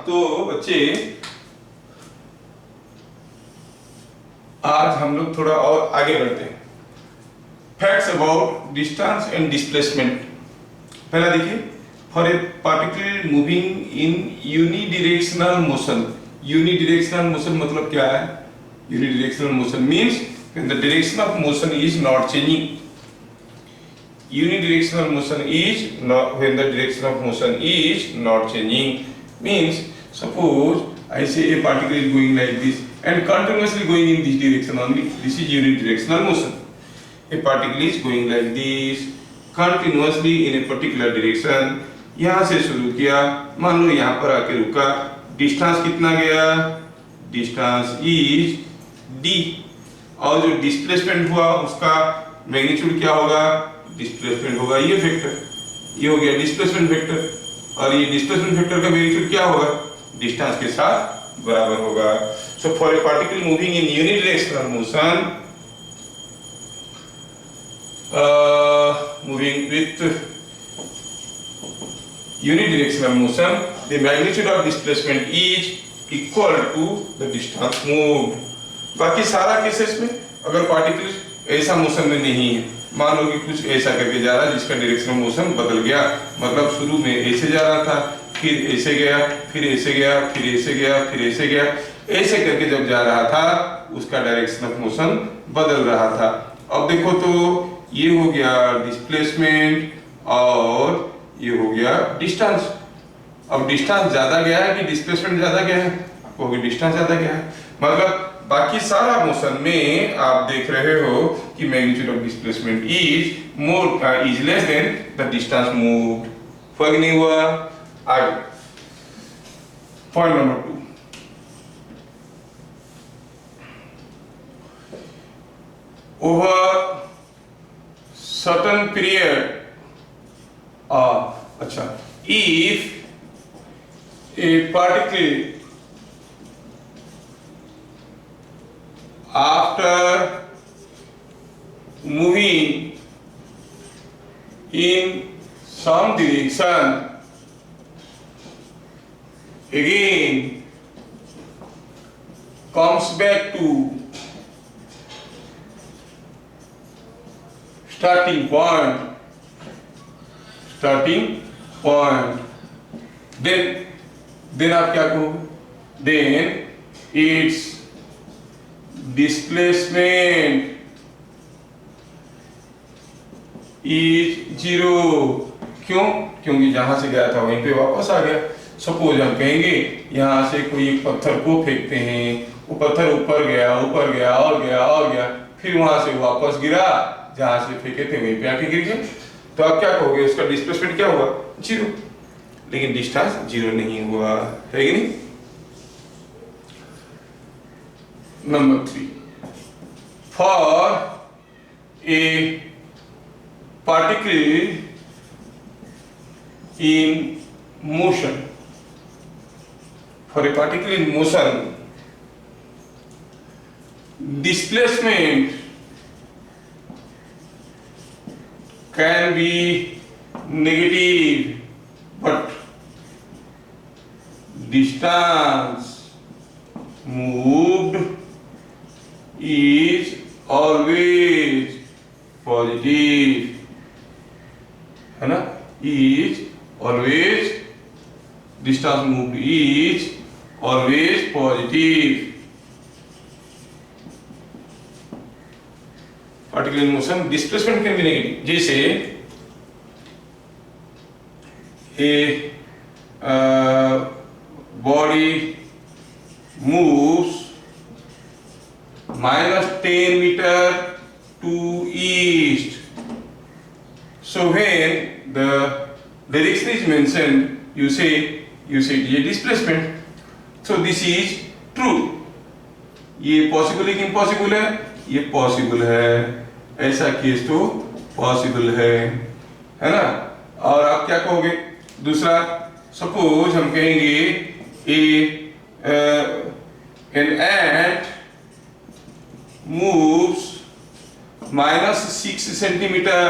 तो बच्चे आज हम लोग थोड़ा और आगे बढ़ते हैं। Facts about distance and displacement. पहला देखिए, for a particle moving in unidirectional motion. Unidirectional motion मतलब क्या है? Unidirectional motion means when the direction of motion is not changing. Unidirectional motion is not when the direction of motion is not changing. Means suppose I say a particle is going like this and continuously going in this direction only. This is unidirectional motion. A particle is going like this continuously in a particular direction. यहाँ से शुरू किया, मान लो यहाँ पर आके रुका, distance कितना गया? डिस्टेंस इज d, और जो डिस्प्लेसमेंट हुआ उसका मैग्नीट्यूड क्या होगा? डिस्प्लेसमेंट होगा ये वेक्टर, ये हो गया डिस्प्लेसमेंट वेक्टर, और ये डिस्प्लेसमेंट वेक्टर का मैग्नीट्यूड क्या होगा? डिस्टेंस के साथ बराबर होगा। So for a particle moving in unidirectional motion, moving with unidirectional motion, the magnitude of displacement is equal to the distance moved. बाकी सारा केसेस में अगर पार्टिकल ऐसा मोशन में नहीं है, मान लो कि कुछ ऐसा करके जा रहा है जिसका डायरेक्शन मोशन बदल गया, मतलब शुरू में ऐसे जा रहा था, फिर ऐसे गया, फिर ऐसे गया, फिर ऐसे गया, फिर ऐसे गया, ऐसे करके जब जा रहा था उसका डायरेक्शन ऑफ मोशन बदल रहा था। अब देखो तो ये हो गया डिस्प्लेसमेंट और ये हो गया डिस्टेंस। अब डिस्टेंस ज्यादा गया है कि डिस्प्लेसमेंट ज्यादा गया है? आपको डिस्टेंस ज्यादा गया है, मतलब बाकी सारा मोशन में आप देख रहे हो कि magnitude of displacement is less than the distance moved. फर्क नहीं हुआ। आगे point number 2, over certain period, अच्छा, if a particle after moving in some direction again comes back to starting point, then आप क्या कहोगे? then its displacement is 0। क्यों? क्योंकि जहां से गया था वहीं पे वापस आ गया। सपोज हम कहेंगे यहाँ से कोई एक पत्थर को फेंकते हैं, वो पत्थर ऊपर गया, ऊपर गया और गया और गया, फिर वहां से वापस गिरा, जहां से फेंके थे वहीं पे आके गिर गया, तो आप क्या कहोगे? उसका डिस्प्लेसमेंट क्या हुआ? 0। लेकिन डिस्टेंस 0 नहीं हुआ, है कि नहीं? Number 3, for a particle in motion, for a particle in motion, displacement can be negative, but distance moved is always positive, है ना? is always, distance moved is always positive. Particle in motion, displacement can be negative. जैसे a body moves -10 meter to east, so when the direction is mentioned, you say it is a displacement. So this is true. ये possible है कि impossible है? ये possible है, ऐसा case तो possible है ना? और आप क्या कहोगे? दूसरा, सपोज हम कहेंगे an ant moves -6 centimeter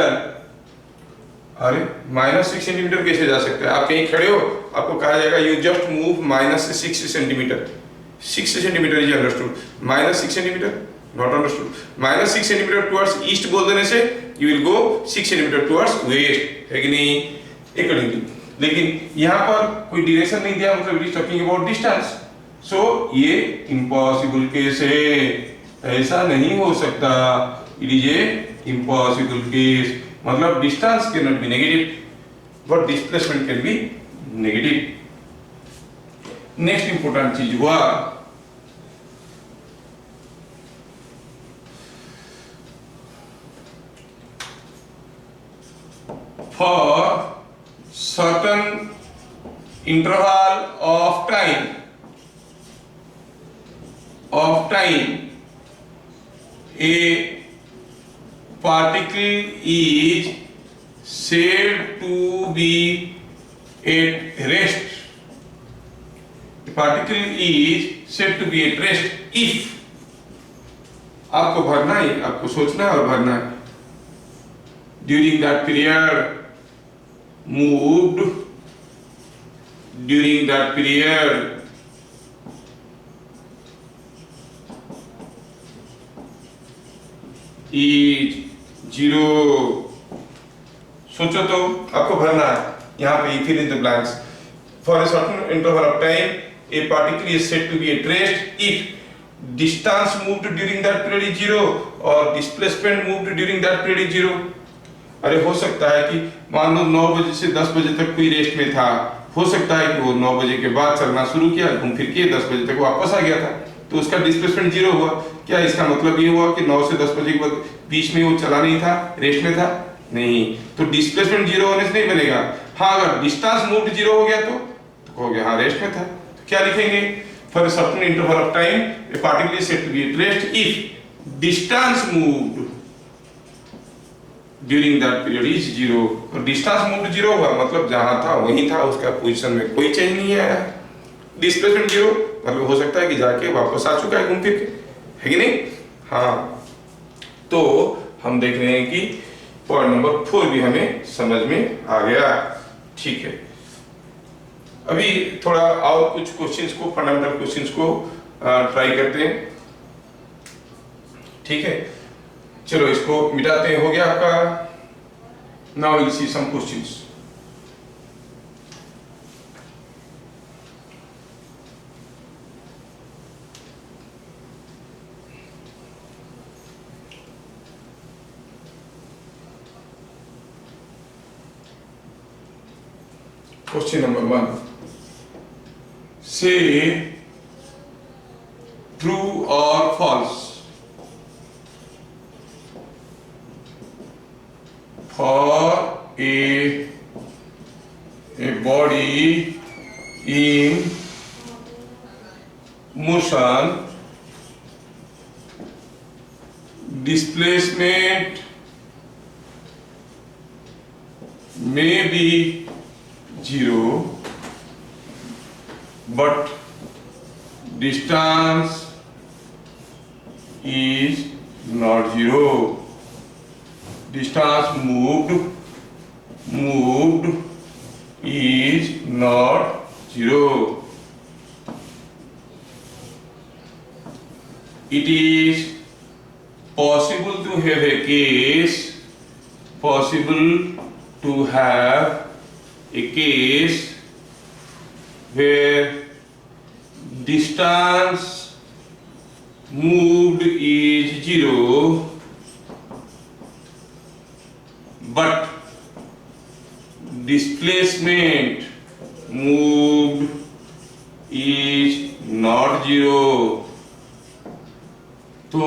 अरे -6 सेंटीमीटर कैसे जा सकता है? आप कहीं खड़े हो, आपको कहा जाएगा you just move -6 centimetre. 6 centimetre is understood, -6 centimetre not understood. -6 centimetre towards east बोल देने से you will go 6 centimetre towards waste, है कि नहीं? अकॉर्डिंगली। लेकिन यहाँ पर कोई डिरेक्शन नहीं दिया, मतलब it is talking about distance, so ये इम्पॉसिबल केस है, ऐसा नहीं हो सकता। It is a impossible case, मतलब distance can not be negative but displacement can be negative. Next important चीज हुआ for certain interval of time a particle is said to be at rest. A particle is said to be at rest if, आपको भरना है, आपको सोचना है और भरना है, during that period moved during that period is 0। सोचो तो, आपको भरना है यहाँ पे fill in the blanks। For a certain interval of time a particle is said to be at rest if distance moved during that period is 0 or displacement moved during that period is 0। अरे हो सकता है कि मान लो 9 बजे से 10 बजे तक कोई रेस्ट में था, हो सकता है कि वो 9 बजे के बाद चलना शुरू किया, घूम फिर के 10 बजे तक वापस आ गया था, तो उसका डिस्प्लेसमेंट 0 हुआ। क्या इसका मतलब ये हुआ कि 9 से 10 बजे के बाद बीच में वो चला नहीं था, रेस्ट में था? नहीं, तो डिस्प्लेसमेंट 0 होने से नहीं बनेगा। हाँ, अगर डिस्टेंस मूव्ड 0 हो गया तो कहोगे हाँ रेस्ट में था। तो क्या लिखेंगे? For a certain interval of time a particle is said to be at rest if distance moved during that period is 0। और डिस्टेंस मूव्ड 0 हुआ मतलब जहां था वहीं था, उसका पोजीशन में कोई चेंज नहीं आया। डिस्प्लेसमेंट 0 मतलब हो सकता है कि जाके वापस आ चुका है घूम फिर के, है कि नहीं? हाँ, तो हम देख रहे हैं कि पॉइंट नंबर 4 भी हमें समझ में आ गया। ठीक है, अभी थोड़ा और कुछ क्वेश्चंस को, फंडामेंटल क्वेश्चंस को ट्राई करते हैं। ठीक है, चलो इसको मिटाते हैं। हो गया आपका। Now will see some questions. Question number 1, से ट्रू और false for a body in motion, displacement may be 0 but distance is not 0। distance moved is not 0। It is possible to have a case where distance moved is 0 but displacement moved is not 0। तो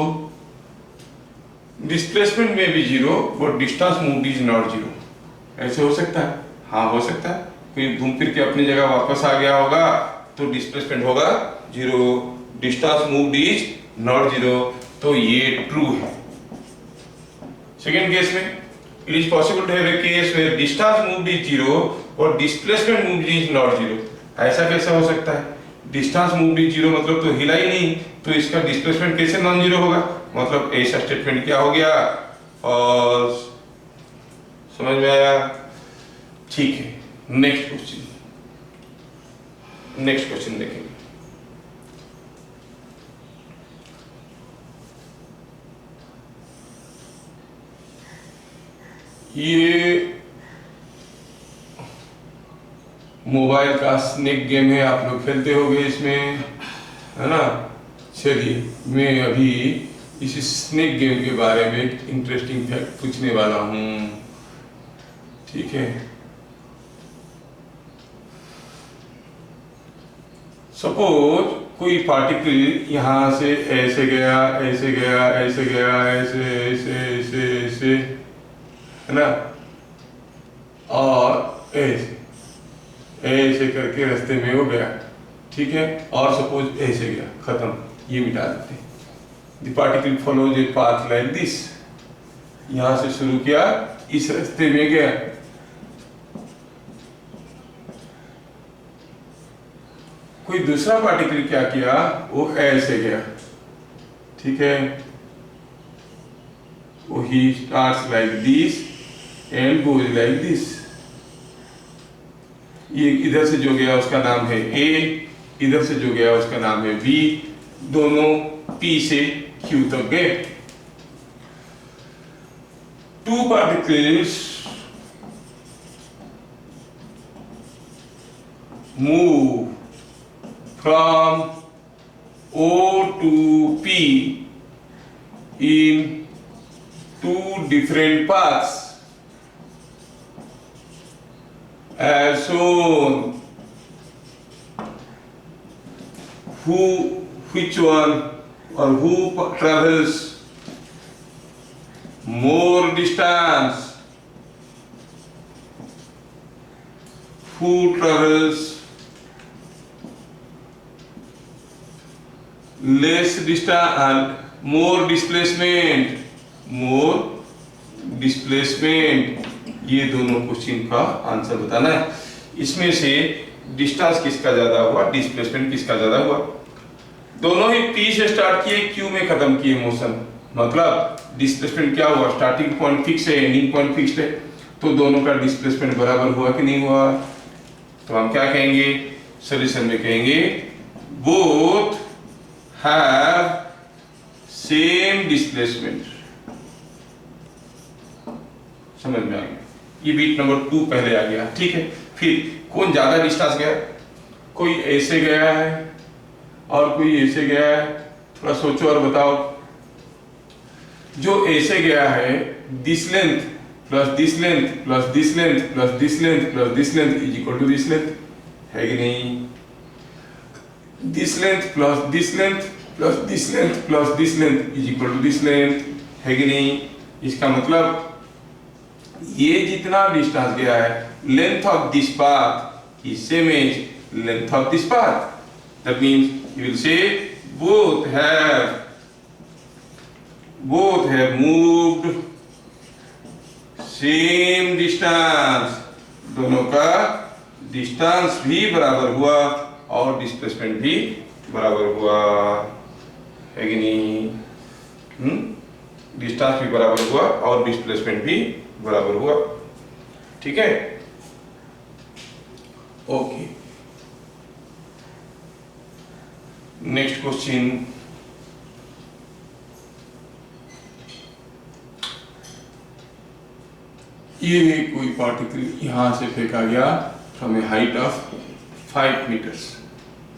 displacement में भी 0 but distance moved is not 0, ऐसे हो सकता है? हाँ हो सकता है। कोई घूम फिर के अपनी जगह वापस आ गया होगा तो डिस्प्लेसमेंट होगा 0, डिस्टेंस मूव्ड इज नॉट 0, तो ये ट्रू है। सेकेंड केस में it is possible to have a case where distance moved is 0 और displacement moved is not 0। ऐसा कैसे हो सकता है? डिस्टेंस मूव्ड इज 0 मतलब तो हिला ही नहीं, तो इसका डिस्प्लेसमेंट कैसे नॉन 0 होगा? मतलब ऐसा स्टेटमेंट क्या हो गया? फॉल्स। समझ में आया? ठीक है, नेक्स्ट क्वेश्चन देखेंगे। ये मोबाइल का स्नेक गेम है, आप लोग खेलते होंगे इसमें, है ना। चलिए, मैं अभी इस स्नेक गेम के बारे में इंटरेस्टिंग फैक्ट पूछने वाला हूँ, ठीक है। सपोज कोई पार्टिकल यहाँ से ऐसे गया, ऐसे गया, ऐसे गया, ऐसे ऐसे ऐसे ऐसे, है ना, और ऐसे ऐसे करके रास्ते में हो गया, ठीक है। और सपोज ऐसे गया, खत्म, ये मिटा देते हैं। The particle follows a path like this, यहां से शुरू किया, इस रास्ते में गया, कोई दूसरा पार्टिकल क्या किया, वो ऐसे गया, ठीक है। वो he starts like this and goes like this. ये इधर से जो गया उसका नाम है ए, इधर से जो गया उसका नाम है बी, दोनों पी से क्यू तक गए। Two particles move from O to P in two different paths as shown. Which one or who travels more distance? Who travels less distance and more displacement? More displacement, ये दोनों question का answer बताना है। इसमें से distance किसका ज्यादा हुआ, डिस्प्लेसमेंट किसका ज्यादा हुआ। दोनों ही P से स्टार्ट किए, Q में खत्म किए मोशन, मतलब डिस्प्लेसमेंट क्या हुआ, स्टार्टिंग पॉइंट फिक्स है, एंडिंग पॉइंट फिक्स्ड है, तो दोनों का डिस्प्लेसमेंट बराबर हुआ कि नहीं हुआ। तो हम क्या कहेंगे, सॉल्यूशन में कहेंगे बोथ have same displacement। समझ में आ गया, ये बीट नंबर 2 पहले आ गया, ठीक है। फिर कौन ज्यादा डिस्टेंस गया, कोई ऐसे गया है और कोई ऐसे गया है, थोड़ा सोचो और बताओ। जो ऐसे गया है, this length plus this length plus this length plus this length plus this length is equal to this length, है कि नहीं। This length plus this length plus this length plus this length is equal to this length, है कि नहीं। इसका मतलब ये जितना डिस्टेंस गया है, length of this path is same as length of this path, that means you will say both have moved same distance, दोनों का डिस्टेंस भी बराबर हुआ और डिस्प्लेसमेंट भी बराबर हुआ, है कि नहीं। डिस्टेंस भी बराबर हुआ और डिस्प्लेसमेंट भी बराबर हुआ, ठीक है। Okay, next question. ये कोई पार्टिकल यहां से फेंका गया from a height of 5 metres,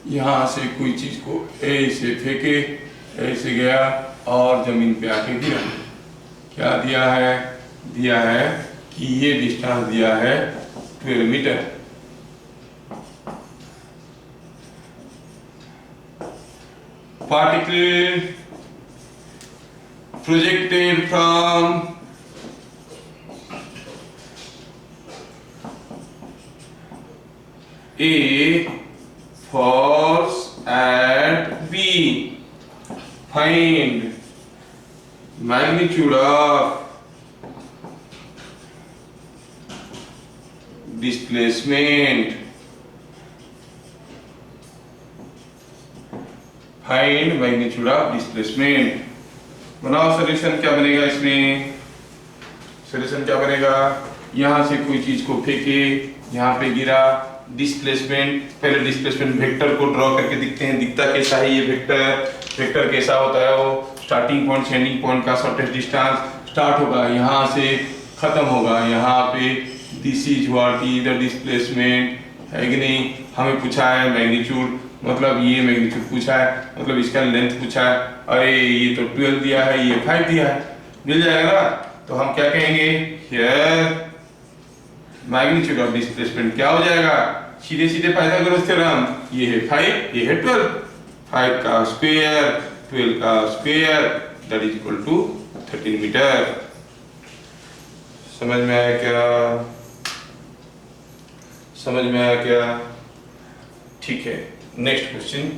यहां से कोई चीज को ऐसे फेंके, ऐसे गया और जमीन पे आके गिरा। क्या दिया है, दिया है कि ये डिस्टेंस दिया है 12 metre. Particle projected from A force at B, find magnitude of displacement, find magnitude of displacement। बनाओ सॉल्यूशन, क्या बनेगा इसमें, सॉल्यूशन क्या बनेगा, यहाँ से कोई चीज को फेंके, यहाँ पे गिरा, डिस्प्लेसमेंट, पहले डिस्प्लेसमेंट वेक्टर को ड्रॉ करके दिखते हैं, दिखता कैसा है ये वेक्टर कैसा होता है, वो स्टार्टिंग पॉइंट से एंडिंग पॉइंट का शॉर्टेस्ट डिस्टेंस स्टार्ट होगा, यहाँ से खत्म होगा, यहाँ पे this is what is the displacement, है कि नहीं। हमें पूछा है मैग्नीट्यूड, मतलब ये मैग्नीट्यूड पूछा है, मतलब इसका लेंथ पूछा है, अरे ये तो 12 दिया है, ये 5 दिया है, मिल जाएगा ना। तो हम क्या कहेंगे, हियर मैग्नीट्यूड ऑफ डिस्प्लेसमेंट क्या हो जाएगा, सीधे सीधे पाइथागोरस थ्योरम, ये है 5, ये है 12, 5 का स्क्वायर 12 का square that is equal to 13 metre. समझ में आया क्या, समझ में आया क्या? ठीक है, next question.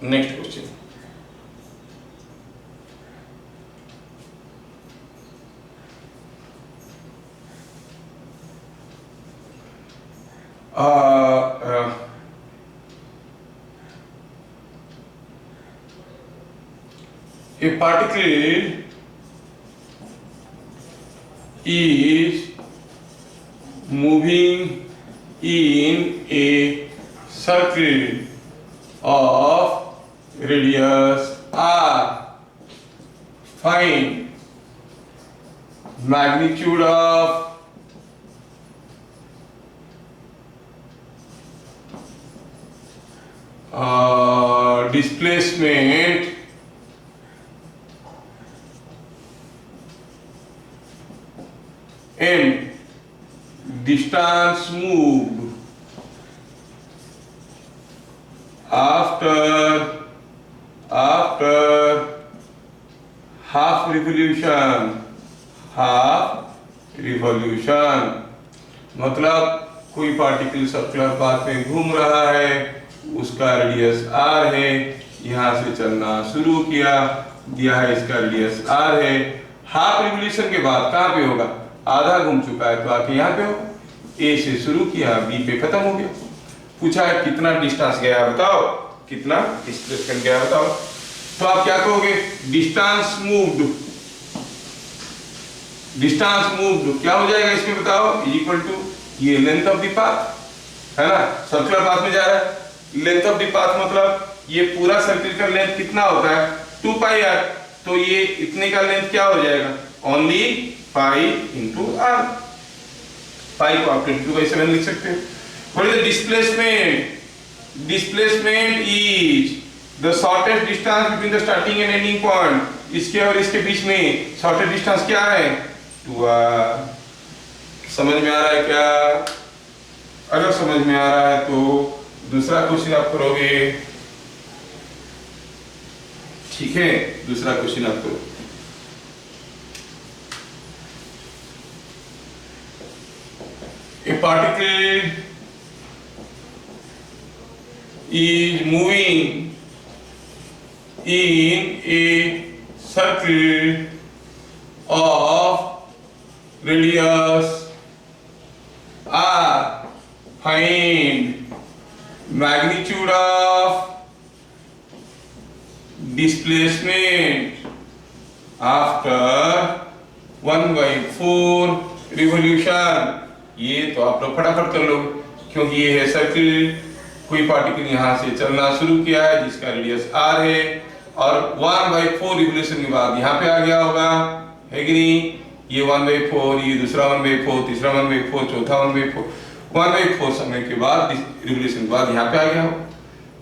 Next question, a particle is moving in a circle of radius r. Find magnitude of displacement and distance moved after half revolution, मतलब कोई पार्टिकल सर्कुलर पाथ में घूम रहा है, उसका रेडियस r है, यहाँ से चलना शुरू किया, दिया है इसका रेडियस r है, हाफ रिवॉल्यूशन के बाद कहाँ पे होगा, आधा घूम चुका है तो आके यहाँ पे होगा, a से शुरू किया b पे खत्म हो गया। पूछा है कितना डिस्टेंस गया बताओ, कितना डिस्प्लेसमेंट गया बताओ, तो आप क्या कहोगे, डिस्टेंस मूव्ड क्या हो जाएगा इसमें बताओ, इक्वल टू ये लेंथ ऑफ द पाथ है ना, सर्कुलर पाथ में जा रहा है, लेंथ ऑफ द पाथ मतलब ये पूरा सर्किल का लेंथ कितना होता है 2 पाई r, तो ये इतने का लेंथ क्या हो जाएगा, ओनली पाई इंटू r, पाई को आप 22/7 लिख सकते हो। What is the displacement, displacement is the shortest distance between the starting and ending point, इसके और इसके बीच में शॉर्टेस्ट डिस्टेंस क्या है 2r। समझ में आ रहा है क्या? अगर समझ में आ रहा है तो दूसरा क्वेश्चन आप करोगे, ठीक है, दूसरा क्वेश्चन आप करो। A particle is moving in a circle of radius r. Find magnitude of displacement after 1/4 revolution। ये तो आप लोग फटाफट कर लो, क्योंकि ये है सर्किल, कोई पार्टिकल यहाँ से चलना शुरू किया है जिसका रेडियस r है, और 1/4 रिवोल्यूशन के बाद यहाँ पे आ गया होगा, है कि नहीं, ये 1/4, ये दूसरा 1/4, तीसरा 1/4, चौथा 1/4 समय के बाद रिवोल्यूशन के बाद यहाँ पे आ गया हो।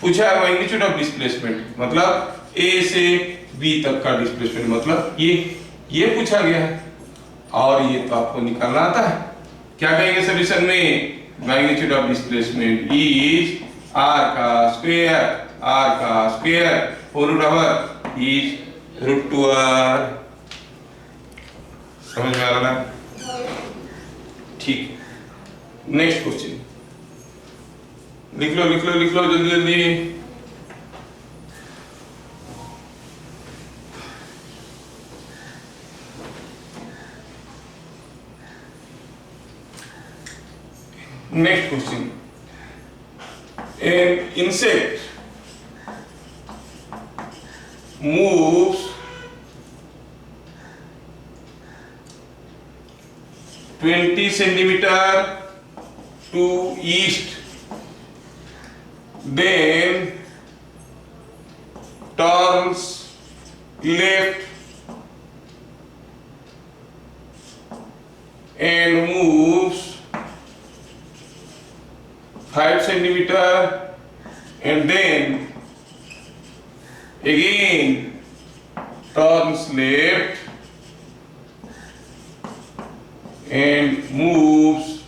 पूछा है मैग्नीट्यूड ऑफ डिस्प्लेसमेंट, मतलब A से B तक का डिस्प्लेसमेंट, मतलब ये पूछा गया है, और ये तो आपको निकालना आता है। क्या कहेंगे सॉल्यूशन में, magnitude of displacement is r का square whole root over is √2r। समझ में आ रहा है? ठीक, नेक्स्ट क्वेश्चन लिख लो जल्दी जल्दी। Next question, an insect moves 20 centimeter to east, then turns left and moves 5 centimeter, and then again turns left and moves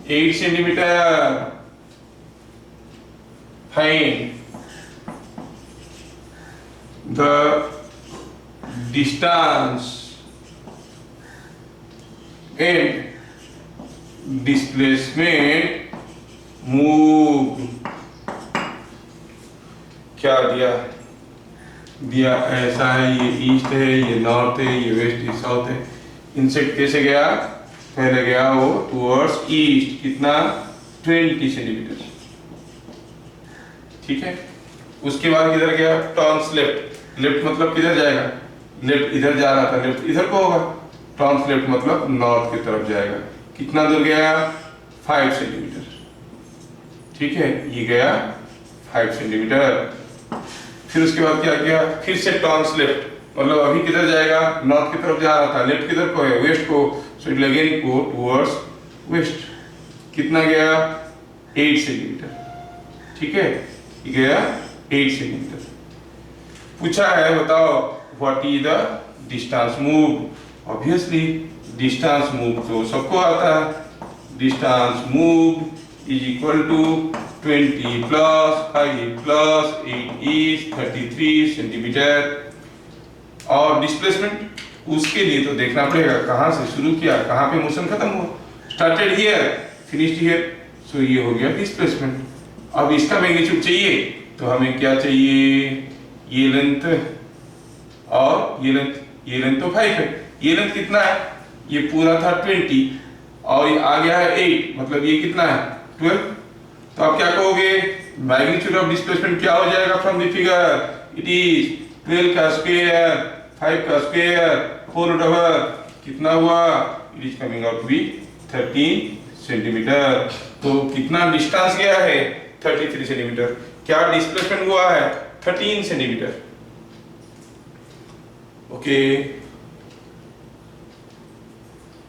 8 centimeter. Find the distance and displacement moved. क्या दिया ऐसा है, ये ईस्ट है, ये नॉर्थ है, ये वेस्ट, ये साउथ है। इंसेक्ट कैसे गया? पहले गया वो टुवर्ड्स ईस्ट, कितना? 20 सेंटीमीटर, ठीक है। उसके बाद किधर गया? Turns left. लेफ्ट मतलब किधर जाएगा? लेफ्ट इधर जा रहा था, लेफ्ट इधर को होगा। टर्न्स लेफ्ट मतलब नॉर्थ की तरफ जाएगा। कितना दूर गया? 5 सेंटीमीटर, ठीक है। ये गया 5 सेंटीमीटर। फिर उसके बाद क्या किया? फिर से टर्न्स लेफ्ट, मतलब अभी किधर जाएगा? नॉर्थ की तरफ जा रहा था, लेफ्ट किधर को है? वेस्ट को। So it again go towards waste. कितना गया? 8 सेंटीमीटर, ठीक है। ये गया 8 सेंटीमीटर। पूछा है बताओ what is the distance move. Obviously distance move तो सबको आता है। Distance move is equal to 20 plus 5 plus 8 is 33 centimetre. और डिस्प्लेसमेंट उसके लिए तो देखना पड़ेगा कहाँ से शुरू किया, कहाँ पे मोशन खत्म हुआ। स्टार्टेड हियर, फिनिश्ड हियर, सो ये हो गया डिस्प्लेसमेंट। अब इसका मैग्नीट्यूड चाहिए तो हमें क्या चाहिए? ये लेंथ और ये लेंथ। ये लेंथ तो 5 है, ये लेंथ कितना है? ये पूरा था 20 और ये आ गया है 8, मतलब ये कितना है? 12। तो आप क्या कहोगे? मैग्नीट्यूड ऑफ डिस्प्लेसमेंट क्या हो जाएगा from the figure? It is 12 का स्क्वायर, 5 का स्क्वायर, 4 रूट ओवर कितना हुआ? It is coming out to be 13 centimetre. तो कितना डिस्टेंस गया है? 33 सेंटीमीटर। क्या डिस्प्लेसमेंट हुआ है? 13 सेंटीमीटर। ओके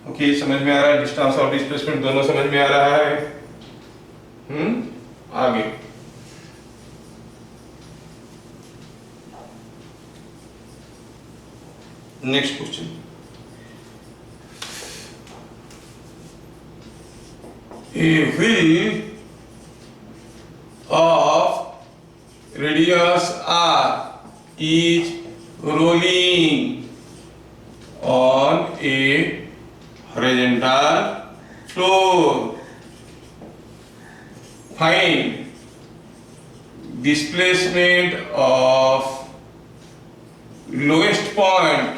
ओके, समझ में आ रहा है? डिस्टेंस और डिस्प्लेसमेंट दोनों समझ में आ रहा है। आगे next question, a wheel of radius r is rolling on a horizontal floor. Find displacement of lowest point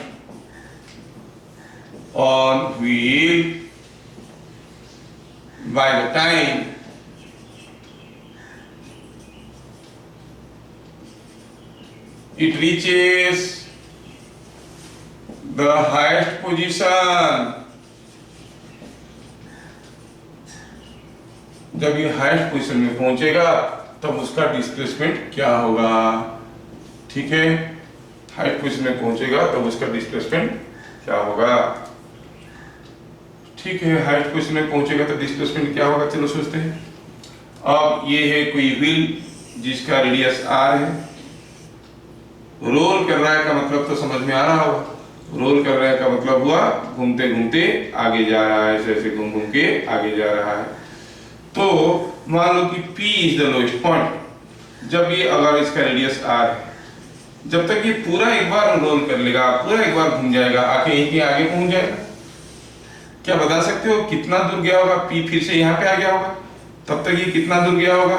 on wheel by the time it reaches the highest position। जब ये हाईएस्ट पोजीशन में पहुंचेगा तब उसका डिस्प्लेसमेंट क्या होगा? ठीक है, हाईएस्ट पोजीशन में पहुंचेगा तब उसका डिस्प्लेसमेंट क्या होगा? ठीक है, हाईएस्ट पोजीशन में पहुंचेगा तो डिस्प्लेसमेंट क्या होगा? चलो सोचते हैं। अब ये है कोई व्हील जिसका रेडियस r है, रोल कर रहा है का मतलब तो समझ में आ रहा होगा। रोल कर रहा है का मतलब हुआ घूमते घूमते आगे जा रहा है, ऐसे ऐसे घूम घूम के आगे जा रहा है। तो मान लो कि P is the lowest point. जब ये अगर इसका रेडियस r है, जब तक ये पूरा एक बार रोल कर लेगा, पूरा एक बार घूम जाएगा, आके यहीं के आगे पहुंच जाएगा। क्या बता सकते हो कितना दूर गया होगा? P फिर से यहाँ पे आ गया होगा, तब तक ये कितना दूर गया होगा?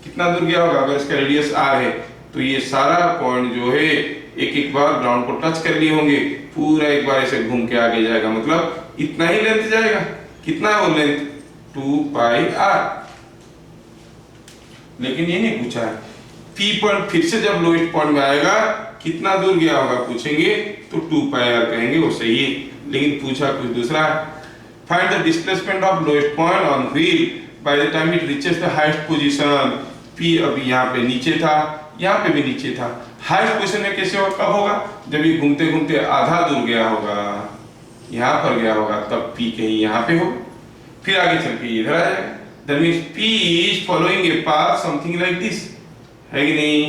कितना दूर गया होगा? अगर इसका रेडियस r है तो ये सारा पॉइंट जो है एक एक बार ग्राउंड को टच कर लिए होंगे, पूरा एक बार ऐसे घूम के आगे जाएगा, मतलब इतना ही लेंथ जाएगा। कितना है वो लेंथ? 2 पाई r। लेकिन ये नहीं पूछा है P पॉइंट फिर से जब लोएस्ट पॉइंट में आएगा कितना दूर गया होगा पूछेंगे तो 2 पाई r कहेंगे, वो सही है। लेकिन पूछा कुछ दूसरा है। Find the displacement of lowest point on wheel by the time it reaches the highest position. P अभी यहाँ पे नीचे था, यहाँ पे भी नीचे था। हाईएस्ट पोजीशन में कैसे होगा, कब होगा, जब ये घूमते घूमते आधा दूर गया होगा, यहाँ पर गया होगा, तब P कहीं यहाँ पे होगा, फिर आगे चल के इधर आ जाएगा। That means P is following a path something like this, है कि नहीं।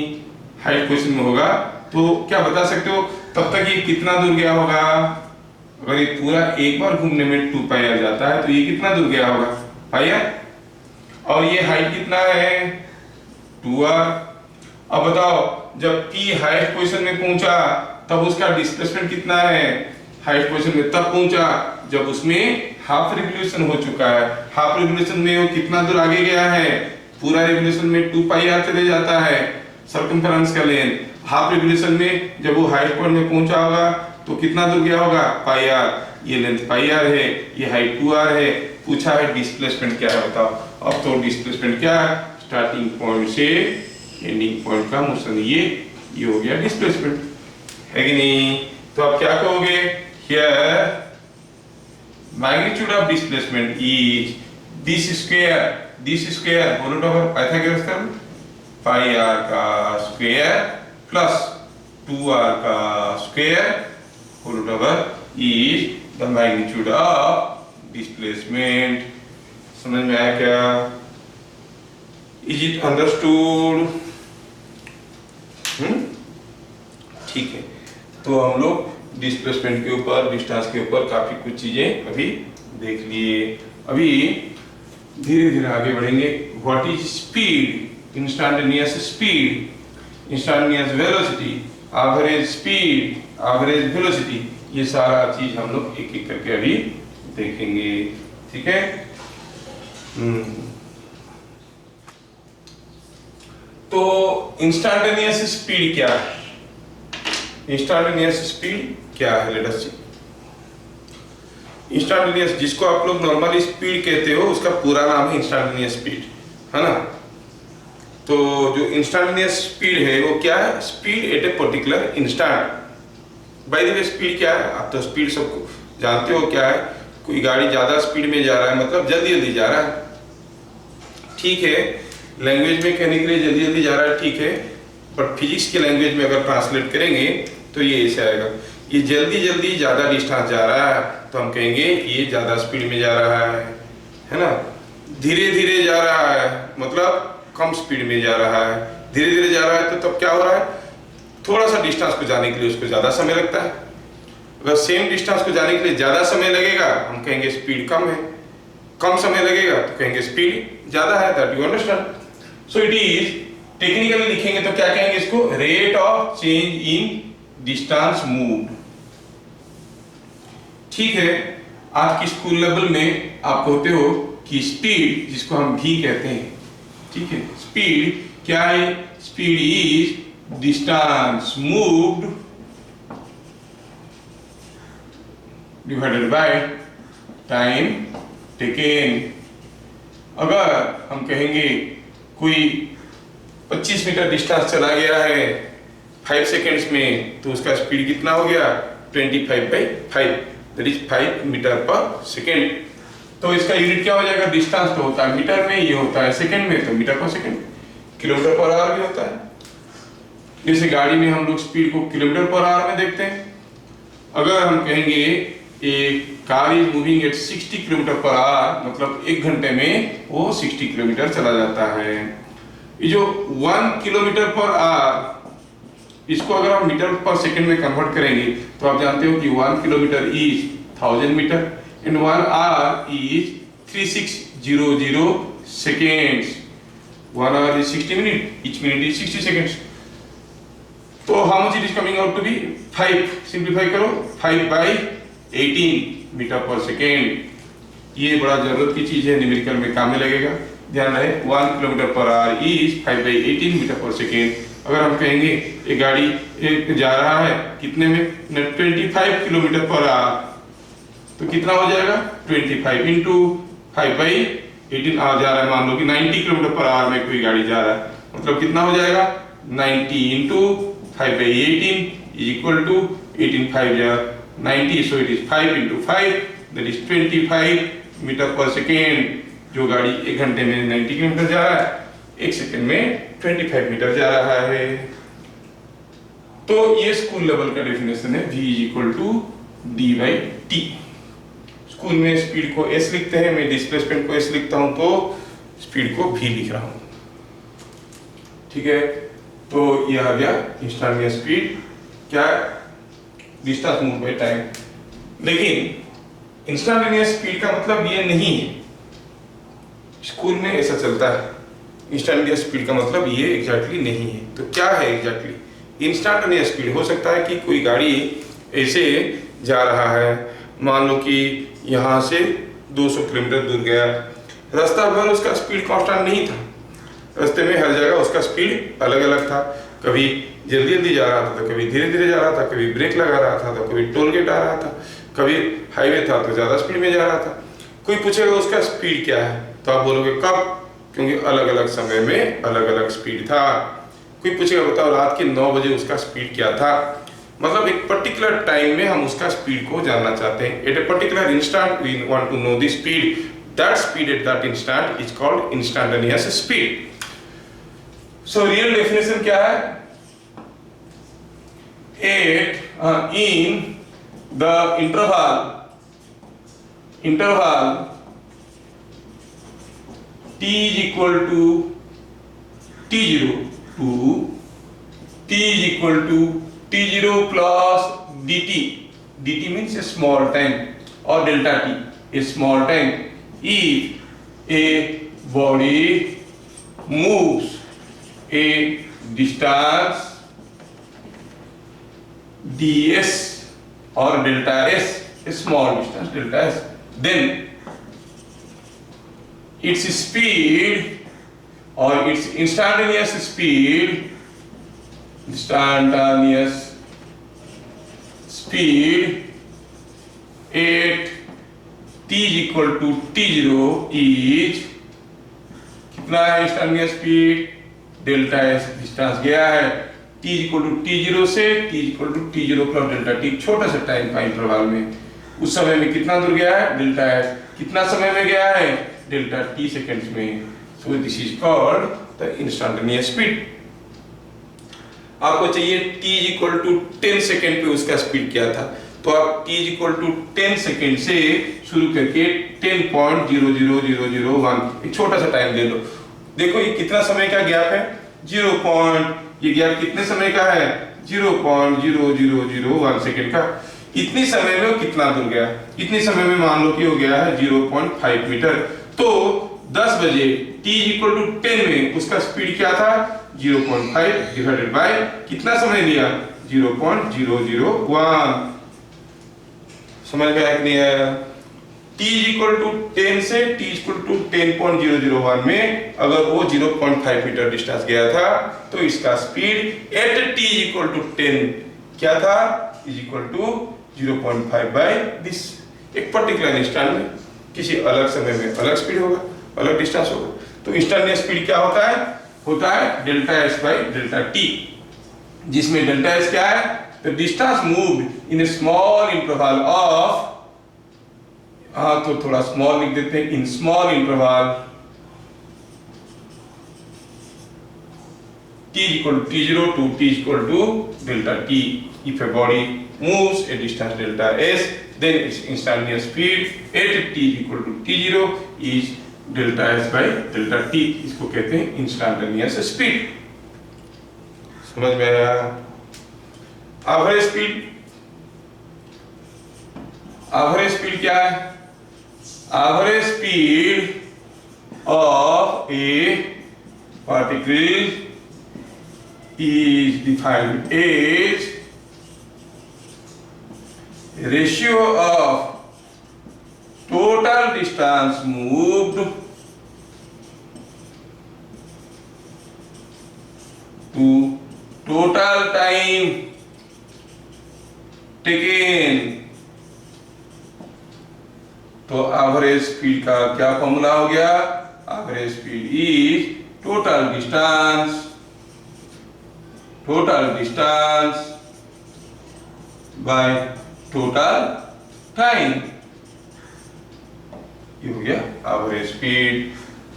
हाईएस्ट पोजीशन में होगा तो क्या बता सकते हो तब तक ये कितना दूर गया होगा। अगर ये पूरा एक बार घूमने में 2 पाई r जाता है तो ये कितना दूर गया होगा, पाई r। और ये हाइट कितना है, 2r। अब बताओ जब P हाईएस्ट पोजीशन में पहुंचा तब उसका डिस्प्लेसमेंट कितना है, हाईएस्ट पोजीशन में तब पहुंचा जब उसमें हाफ रिवोल्यूशन हो चुका है। हाफ रिवोल्यूशन में वो कितना दूर आगे गया है, पूरा रिवोल्यूशन में 2 पाई r चले जाता है सर्कमफेरेंस का लेंथ। हाफ रिवोल्यूशन में जब वो हाईएस्ट पॉइंट में पहुंचा होगा तो कितना दूर गया होगा, पाई r। ये लेंथ पाई r है, ये हाइट 2r है। पूछा है डिस्प्लेसमेंट क्या है बताओ। अब तो डिस्प्लेसमेंट क्या है, स्टार्टिंग पॉइंट से एंडिंग पॉइंट का मोशन, ये हो गया डिस्प्लेसमेंट, है कि नहीं। तो आप क्या कहोगे, here magnitude of displacement is this square whole over Pythagoras theorem, pi r का स्क्वायर प्लस 2r का square whole over is the magnitude of displacement. समझ में आया क्या, इज इट अंडरस्टूड। ठीक है, तो हम लोग डिस्प्लेसमेंट के ऊपर, डिस्टेंस के ऊपर काफी कुछ चीजें अभी देख लिए। अभी धीरे धीरे आगे बढ़ेंगे। What is speed, instantaneous speed, instantaneous velocity, average speed, average velocity, ये सारा चीज हम लोग एक एक करके अभी देखेंगे। ठीक है। तो इंस्टैंटेनियस स्पीड क्या है, इंस्टैंटेनियस स्पीड क्या है, लेट अस सी। इंस्टैंटेनियस, जिसको आप लोग नॉर्मली स्पीड कहते हो, उसका पूरा नाम है इंस्टैंटेनियस स्पीड, है ना। तो जो इंस्टैंटेनियस स्पीड है वो क्या है, speed at a particular instant. By the way speed क्या है, आप तो स्पीड सबको जानते हो क्या है। कोई गाड़ी ज्यादा स्पीड में जा रहा है मतलब जल्दी जल्दी जा रहा है, ठीक है। लैंग्वेज में कहने के लिए जल्दी जल्दी जा रहा है, ठीक है। बट फिजिक्स के लैंग्वेज में अगर ट्रांसलेट करेंगे तो ये ऐसे आएगा, ये जल्दी जल्दी ज्यादा डिस्टेंस जा रहा है तो हम कहेंगे ये ज्यादा स्पीड में जा रहा है ना। धीरे धीरे जा रहा है मतलब कम स्पीड में जा रहा है। धीरे धीरे जा रहा है तो तब क्या हो रहा है, थोड़ा सा डिस्टेंस को जाने के लिए उसको ज्यादा समय लगता है। अगर सेम डिस्टेंस को जाने के लिए ज्यादा समय लगेगा हम कहेंगे स्पीड कम है, कम समय लगेगा तो कहेंगे स्पीड ज्यादा है। That you understand. So it is, technically लिखेंगे तो क्या कहेंगे इसको, rate of change in distance moved. ठीक है। आज की स्कूल लेवल में आप कहते हो कि स्पीड, जिसको हम भी कहते हैं, ठीक है, स्पीड क्या है, speed is distance moved divided by time taken. अगर हम कहेंगे कोई 25 मीटर डिस्टेंस चला गया है 5 सेकेंड्स में तो उसका स्पीड कितना हो गया, 25/5, that is 5 metre per second. तो इसका यूनिट क्या हो जाएगा, डिस्टेंस तो होता है मीटर में, ये होता है सेकंड में, तो मीटर पर सेकंड। किलोमीटर पर आवर भी होता है। जैसे गाड़ी में हम लोग स्पीड को किलोमीटर पर आवर में देखते हैं। अगर हम कहेंगे एक car is moving at 60 kilometre per our, मतलब 1 घंटे में वो 60 किलोमीटर चला जाता है। ये जो 1 किलोमीटर पर आवर, इसको अगर हम मीटर पर सेकंड में कन्वर्ट करेंगे तो आप जानते हो कि 1 kilometre is 1000 metre and 1 hour is 3600 seconds. 1 hour is 60 minutes. Each minute is 60 seconds. So how much it is coming out to be? 5. Simplify करो, 5/18 मीटर पर सेकेंड। ये बड़ा जरूरत की चीज है, न्यूमेरिकल में काम में लगेगा, ध्यान रहे। 1 kilometre per hour is 5/18 metre per second. अगर हम कहेंगे ये गाड़ी जा रहा है कितने में, 25 किलोमीटर पर आवर, तो कितना हो जाएगा, 25 इंटू 5/18, 18 आ जा रहा है, मान लो कि 90 किलोमीटर पर आवर में कोई गाड़ी जा रहा है, मतलब कितना हो जाएगा 90 इंटू 5/18 इज इक्वल टू 18 5 जा 90, so it is 5 into 5 that is 25 metre per second. जो गाड़ी 1 घंटे में 90 किलोमीटर जा रहा है, 1 सेकेंड में 25 मीटर जा रहा है। तो ये स्कूल लेवल का डेफिनेशन है, v is equal to d/t। School में स्पीड को s लिखते हैं, मैं डिस्प्लेसमेंट को s लिखता हूं, तो स्पीड को v लिख रहा हूं। ठीक है, तो यह आ गया इंस्टेंटेनियस स्पीड, क्या डिस्टेंस मूव बाय टाइम। लेकिन इंस्टेंटेनियस स्पीड का मतलब ये नहीं है, स्कूल में ऐसा चलता है, इंस्टेंटेनियस स्पीड का मतलब ये एग्जैक्टली नहीं है। तो क्या है एग्जैक्टली इंस्टेंटेनियस स्पीड? हो सकता है कि कोई गाड़ी ऐसे जा रहा है, मान लो कि यहाँ से 200 किलोमीटर दूर गया, रास्ता भर उसका स्पीड कांस्टेंट नहीं था, रास्ते में हर जगह उसका स्पीड अलग अलग था, कभी जल्दी जल्दी जा रहा था तो कभी धीरे धीरे जा रहा था, कभी ब्रेक लगा रहा था तो कभी टोल गेट आ रहा था, कभी हाईवे था तो ज़्यादा स्पीड में जा रहा था। कोई पूछेगा उसका स्पीड क्या है, तो आप बोलोगे कब, क्योंकि अलग अलग समय में अलग अलग स्पीड था। कोई पूछेगा बताओ रात के 9 बजे उसका स्पीड क्या था, मतलब एक पर्टिकुलर टाइम में हम उसका स्पीड को जानना चाहते हैं। At a particular instant we want to know the speed, that speed at that instant is called instantaneous speed. So real definition क्या है? In the interval t is equal to t0 to t is equal to t0 plus dt. dt means a small time, or delta t, a small time. If a body moves a distance ds or delta s, a small distance delta s, then its speed or its instantaneous speed at t is equal to t0 is कितना है instantaneous speed? Delta S distance गया है, t is equal to t0 से t is equal to t0 plus delta T, छोटा सा time का interval में उस समय में कितना दूर गया है? Delta S. कितना समय में गया है? डेल्टा टी सेकेंड्स में। So this is called the instantaneous speed. आपको चाहिए t is equal to 10 second पे उसका स्पीड क्या था, तो आप t is equal to 10 second से शुरू करके 10.00001 एक छोटा सा टाइम ले लो। देखो ये कितना समय का गैप है? 0. ये गैप कितने समय का है? 0.0001 सेकेंड का। इतनी समय में वो कितना दूर गया? इतनी समय में मान लो कि हो गया है 0.5 मीटर। तो 10 बजे t इक्वल टू 10 में उसका स्पीड क्या था? 0.5 डिवाइडेड बाय कितना समय लिया? 0.001। समझ में आया कि नहीं आया? t इक्वल टू 10 से t इक्वल टू 10.001 में अगर वो 0.5 मीटर डिस्टेंस गया था तो इसका speed at t equal to 10 क्या था? Is equal to 0.5 by this. एक पर्टिकुलर इंस्टेंट में किसी अलग समय में अलग स्पीड होगा, अलग डिस्टेंस होगा। तो इंस्टेंटेनियस स्पीड क्या होता है? होता है delta S by delta T, जिसमें डेल्टा एस क्या है? The distance moved in A small interval of, तो थोड़ा स्मॉल लिख देते हैं, in small interval t equal to t0 to t equal to delta t. If a body moves a distance delta s, then its instantaneous speed at t equal to t0 is delta s by delta t. इसको कहते हैं instantaneous speed. समझ में आया? Average speed, average speed क्या है? Average speed of A particle is defined as ratio of total distance moved to total time taken तो average speed का क्या फॉर्मूला हो गया? Average speed is total distance by total time. ये हो गया एवरेज स्पीड।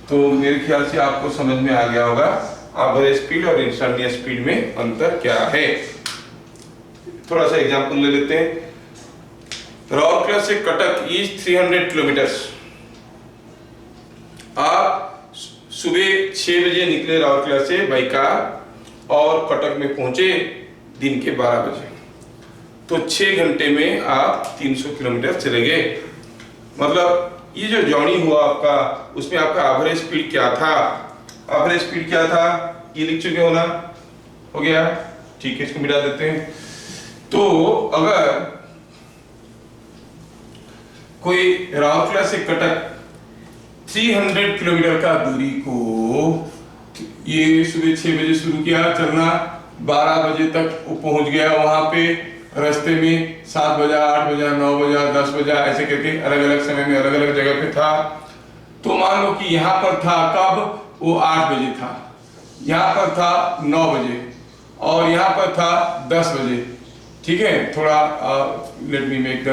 तो मेरे ख्याल से आपको समझ में आ गया होगा एवरेज स्पीड और इंस्टेंटेनियस स्पीड में अंतर क्या है। थोड़ा सा एग्जांपल ले लेते हैं। राउरकेला से कटक इज 300 किलोमीटर्स। आप सुबह 6 बजे निकले राउरकेला से बाई कार और कटक में पहुंचे दिन के 12 बजे, तो 6 घंटे में आप 300 किलोमीटर चले गए। मतलब ये जो जर्नी हुआ आपका, उसमें आपका एवरेज स्पीड क्या था? एवरेज स्पीड क्या था ये लिख चुके हो ना? हो गया, ठीक है, इसको मिटा देते हैं। तो अगर कोई राउरकेला से कटक 300 किलोमीटर का दूरी को ये सुबह 6 बजे शुरू किया चलना, 12 बजे तक वो पहुंच गया। वहां पे रास्ते में 7 बजा, 8 बजा, 9 बजा, 10 बजा, ऐसे करके अलग अलग समय में अलग अलग जगह पे था। तो मान लो कि यहाँ पर था कब? वो 8 बजे था, यहाँ पर था 9 बजे और यहाँ पर था 10 बजे। ठीक है, थोड़ा let me make the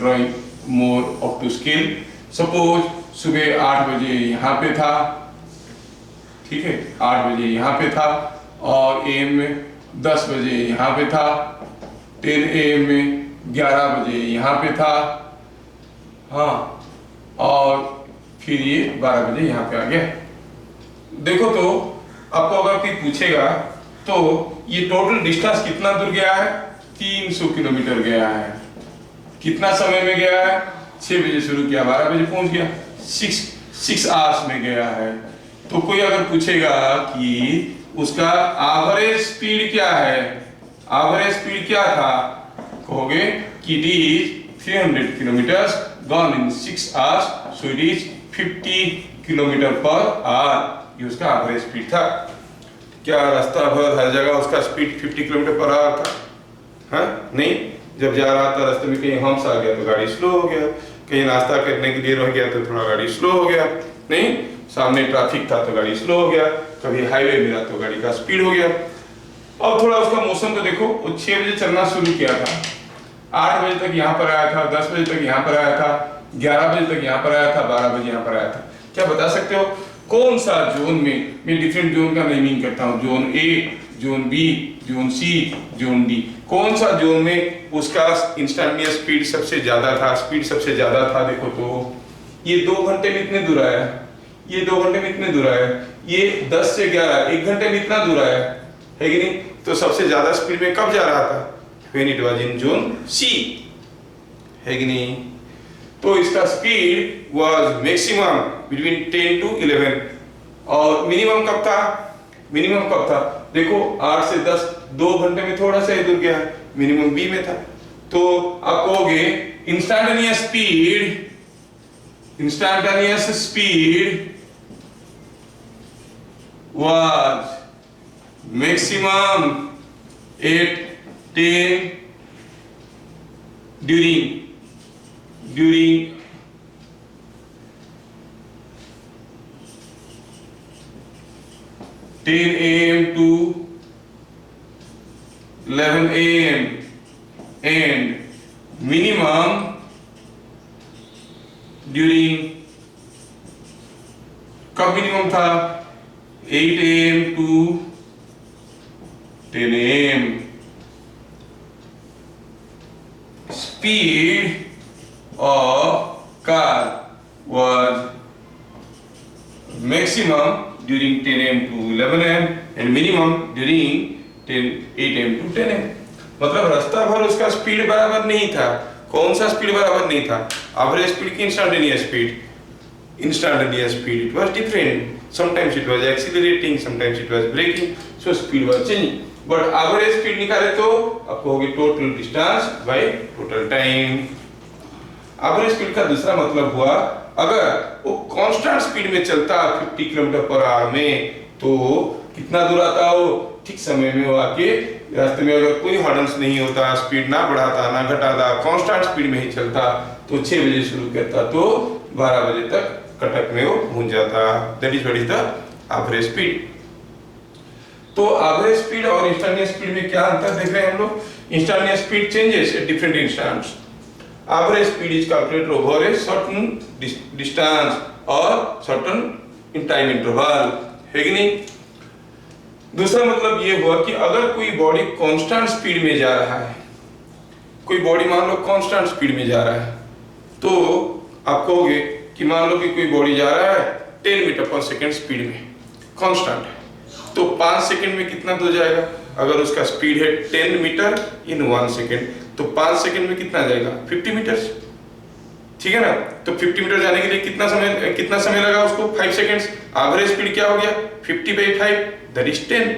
drawing more up to scale. Suppose सुबह 8 बजे यहाँ पे था, ठीक है, 8 बजे यहाँ पे था और एम में 10 बजे यहाँ पे था, 10 AM में 11 बजे यहाँ पे था, हाँ, और फिर ये 12 बजे यहाँ पे आ गया। देखो तो आपको अगर कोई पूछेगा तो ये टोटल डिस्टेंस कितना दूर गया है? 300 किलोमीटर गया है। कितना समय में गया है? 6 बजे शुरू किया, 12 बजे पहुंच गया, 6 आवर्स में गया है। तो कोई अगर पूछेगा कि उसका एवरेज स्पीड क्या है, एवरेज स्पीड क्या था, कहोगे कि it is 300 kilometre gone in 6 hours, so it is 50 kilometre per our. ये उसका एवरेज स्पीड था। क्या रास्ता भर हर जगह उसका स्पीड 50 किलोमीटर पर आवर था? हाँ, नहीं। जब जा रहा था रास्ते में कहीं हम्स आ गया तो गाड़ी स्लो हो गया, कहीं नाश्ता करने के लिए रह गया तो थोड़ा गाड़ी स्लो हो गया, नहीं, सामने ट्रैफिक था तो गाड़ी स्लो हो गया, कभी हाईवे मिला तो गाड़ी का स्पीड हो गया। अब थोड़ा उसका मौसम तो देखो, वो 6 बजे चलना शुरू किया था, 8 बजे तक यहाँ पर आया था, 10 बजे तक यहाँ पर आया था, 11 बजे तक यहाँ पर आया था, 12 बजे यहाँ पर आया था। क्या बता सकते हो कौन सा जोन में? मैं डिफरेंट जोन का नेमिंग करता हूँ, zone A, zone B, zone C, zone D. कौन सा जोन में उसका इंस्टेंटेनियस स्पीड सबसे ज्यादा था, स्पीड सबसे ज्यादा था? देखो तो ये 2 घंटे में इतने दूर आया, ये 2 घंटे में इतने दूर आया, ये 10 से 11 1 घंटे में इतना दूर आया है कि नहीं? तो सबसे ज्यादा स्पीड में कब जा रहा था? When it was in zone C, है कि नहीं? तो इसका speed was maximum between 10 to 11 और मिनिमम कब था? मिनिमम कब था? देखो 8 से 10 2 घंटे में थोड़ा सा दूर गया, मिनिमम बी में था। तो आप कहोगे instantaneous speed was maximum at 10 during 10 AM to 11 AM and minimum during, कब मिनिमम था? 8 AM to 10 AM। Speed of car was maximum during 10 AM to 11 AM and minimum during 8 AM to 10 AM। मतलब रास्ता भर उसका speed बराबर नहीं था। कौन सा स्पीड बराबर नहीं था? एवरेज स्पीड की instantaneous speed? Instantaneous speed, it was different. Sometimes it was accelerating, sometimes it was braking, so speed was changing. But average speed निकाले तो आप कहोगे total distance by total time। Average speed का दूसरा मतलब हुआ अगर वो constant speed में चलता 50 किलोमीटर पर आवर में, तो कितना दूर आता हो? ठीक समय में वो आके रास्ते में अगर कोई हॉर्न्स नहीं होता, स्पीड ना बढ़ाता ना घटाता, कांस्टेंट स्पीड में ही चलता, तो 6 बजे शुरू करता तो 12 बजे तक कटक में वो पहुंच जाता। That is what is the average speed. तो एवरेज स्पीड और इंस्टेंटेनियस स्पीड में क्या अंतर देख रहे हैं हम लोग? Instantaneous speed changes at different instants. Average speed is calculated over a certain distance और सर्टेन इन टाइम इंटरवल, है कि नहीं? दूसरा मतलब ये हुआ कि अगर कोई बॉडी कांस्टेंट स्पीड में जा रहा है, कोई बॉडी मान लो कांस्टेंट स्पीड में जा रहा है, तो आप कहोगे कि मान लो कि कोई बॉडी जा रहा है 10 मीटर पर सेकंड स्पीड में, कांस्टेंट है, तो 5 सेकंड में कितना दूर जाएगा? अगर उसका स्पीड है 10 मीटर इन 1 सेकंड, तो 5 सेकंड में कितना जाएगा? 50 मीटर्स, ठीक है ना? तो 50 मीटर जाने के लिए कितना समय लगा उसको? 5 सेकंड्स। एवरेज स्पीड क्या हो गया? 50/5 दैट इज 10।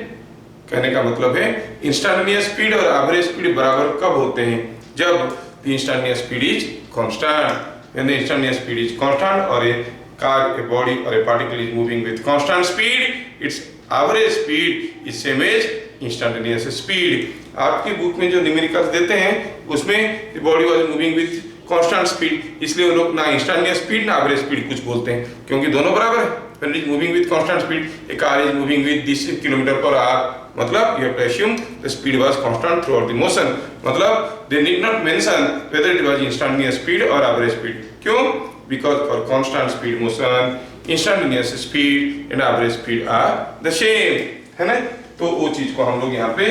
कहने का मतलब है इंस्टेंटेनियस स्पीड और एवरेज स्पीड बराबर कब होते हैं? जब the instantaneous speed is constant. When the instantaneous speed is constant, or a car, a body, or a particle is moving with constant speed, its average speed is same as instantaneous speed. आपकी book में जो numericals देते हैं उसमें the body was moving with constant speed, इसलिए वो लोग ना instantaneous speed ना average speed कुछ बोलते हैं, क्योंकि दोनों बराबर है। When it is moving with constant speed, a car is moving with this km/h, मतलब you have to assume the speed was constant throughout the motion, मतलब they need not mention whether it was instantaneous speed or average speed. क्यों? Because for constant speed motion, instantaneous speed and average speed are the same, है ना? तो वो चीज को हम लोग यहाँ पे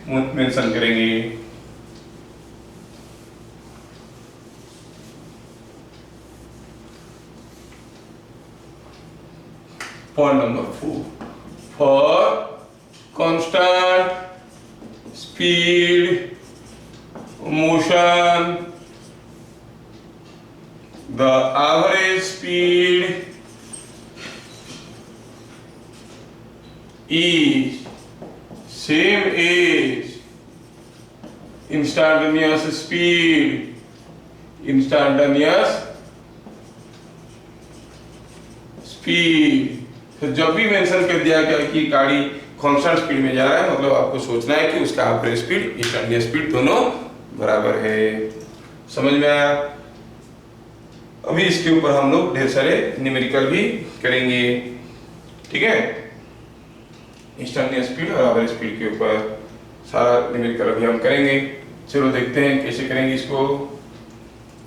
मेंशन करेंगे। Point number 4. For constant speed motion, the average speed is same as instantaneous speed. Instantaneous speed, तो जब भी मेंशन कर दिया गया कि गाड़ी कांस्टेंट स्पीड में जा रहा है, मतलब आपको सोचना है कि उसका एवरेज स्पीड इंस्टेंटेनियस स्पीड दोनों बराबर है। समझ में आया? अभी इसके ऊपर हम लोग ढेर सारे न्यूमेरिकल भी करेंगे, ठीक है? इंस्टेंटेनियस स्पीड और एवरेज स्पीड के ऊपर सारा न्यूमेरिकल अभी हम करेंगे। चलो देखते हैं कैसे करेंगे इसको।